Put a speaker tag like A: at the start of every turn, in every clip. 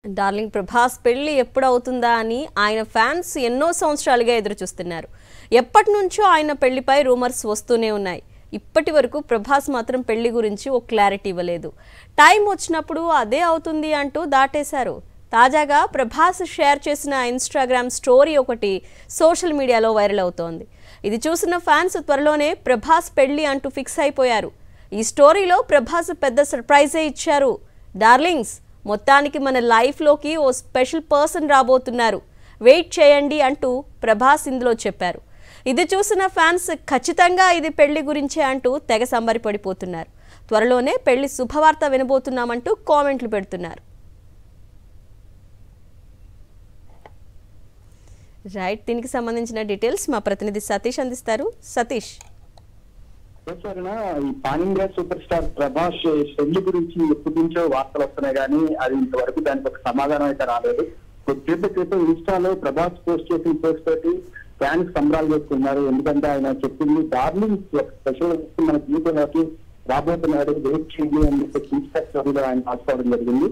A: Darling Prabhas పెళ్లి ఎప్పుడవుతుందా అని ఆయన ఫ్యాన్స్ ఎన్నో సంవత్సరాలుగా ఎదురు చూస్తున్నారు. ఎప్పటి నుంచో ఆయన పెళ్లిపై రూమర్స్ వస్తూనే ఉన్నాయి. ఇప్పటి వరకు ప్రభాస్ మాత్రం పెళ్లి గురించి ఓ క్లారిటీ ఇవ్వలేదు. టైం వచ్చినప్పుడు అదే అవుతుంది అంటూ దాటేశారు. తాజాగా ప్రభాస్ షేర్ చేసిన ఇన్స్టాగ్రామ్ స్టోరీ ఒకటి సోషల్ మీడియాలో వైరల్ అవుతోంది. ఇది చూసిన ఫ్యాన్స్ త్వరలోనే ప్రభాస్ పెళ్లి అంటూ ఫిక్స్ అయిపోయారు. ఈ స్టోరీలో ప్రభాస్ పెద్ద సర్ప్రైజే ఇచ్చారు. డార్లింగ్స్, మొత్తానికి మన లైఫ్లోకి ఓ స్పెషల్ పర్సన్ రాబోతున్నారు, వెయిట్ చేయండి అంటూ ప్రభాస్ ఇందులో చెప్పారు. ఇది చూసిన ఫ్యాన్స్ ఖచ్చితంగా ఇది పెళ్లి గురించే అంటూ తెగ సంబరపడిపోతున్నారు. త్వరలోనే పెళ్లి శుభవార్త వినబోతున్నామంటూ కామెంట్లు పెడుతున్నారు. రైట్, దీనికి సంబంధించిన డీటెయిల్స్ మా ప్రతినిధి సతీష్ అందిస్తారు. సతీష్,
B: ఈ pan India super star Prabhas పెళ్లి గురించి ఎప్పటి నుంచో వార్తలు వస్తున్నాయి కానీ అది ఇంతవరకు దానికి ఒక సమాధానం అయితే రాలేదు. కొద్దిసేపు క్రితం ఇన్స్టాలో ప్రభాస్ పోస్ట్ చేసిన పోస్ట్ తోటి ఫ్యాన్స్ సంబరాలు చేసుకున్నారు. ఎందుకంటే ఆయన చెప్పింది డార్లింగ్ స్పెషల్ మన జీవితంలోకి రాబోతున్నాడు, వెయిట్ చేయండి అని చెప్పి ఇన్స్టా స్టోరీలో ఆయన రాసుకోవడం జరిగింది.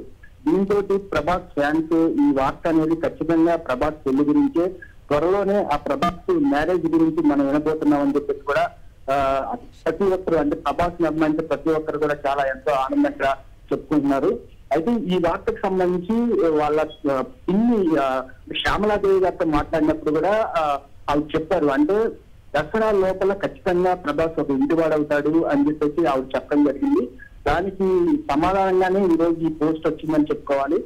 B: దీంతో ప్రభాస్ ఫ్యాన్స్ ఈ వార్త అనేది ఖచ్చితంగా ప్రభాస్ పెళ్లి గురించే, త్వరలోనే ఆ ప్రభాస్ మ్యారేజ్ గురించి మనం వినబోతున్నాం అని చెప్పేసి కూడా ప్రతి ఒక్కరు, అంటే ప్రభాస్ అభిమానించే ప్రతి ఒక్కరు కూడా చాలా ఎంతో ఆనందంగా చెప్పుకుంటున్నారు. అయితే ఈ వార్తకు సంబంధించి వాళ్ళ పిన్ని శ్యామలాదేవి గారితో మాట్లాడినప్పుడు కూడా ఆవిడ చెప్పారు, అంటే దసరా లోపల ఖచ్చితంగా ప్రభాస్ ఒక ఇంటివాడవుతాడు అని చెప్పేసి ఆవిడ చెప్పడం జరిగింది. దానికి సమాధానంగానే ఈ రోజు ఈ పోస్ట్ వచ్చిందని చెప్పుకోవాలి.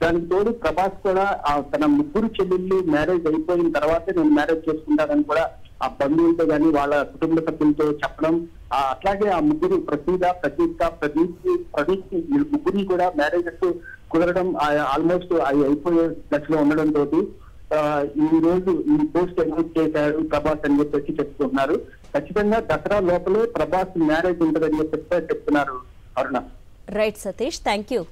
B: దానికి తోడు ప్రభాస్ కూడా తన ముగ్గురు చెల్లెళ్ళు మ్యారేజ్ అయిపోయిన తర్వాతే నేను మ్యారేజ్ చేసుకుంటానని కూడా ఆ బంధువులతో కానీ వాళ్ళ కుటుంబ సభ్యులతో చెప్పడం, అట్లాగే ఆ ముగ్గురు ప్రసీద, ప్రతీక, ప్రదీప్ ముగ్గురిని కూడా మ్యారేజెస్ కుదరడం ఆల్మోస్ట్ అవి అయిపోయే దశలో ఉండడంతో ఈ రోజు ఈ పోస్ట్ అనౌన్స్ చేశారు ప్రభాస్ అని చెప్పేసి చెప్పుకుంటున్నారు. ఖచ్చితంగా దసరా లోపలే ప్రభాస్ మ్యారేజ్ ఉంటుందని చెప్పి చెప్తున్నారు. Aruna.
A: Right Satish, thank you.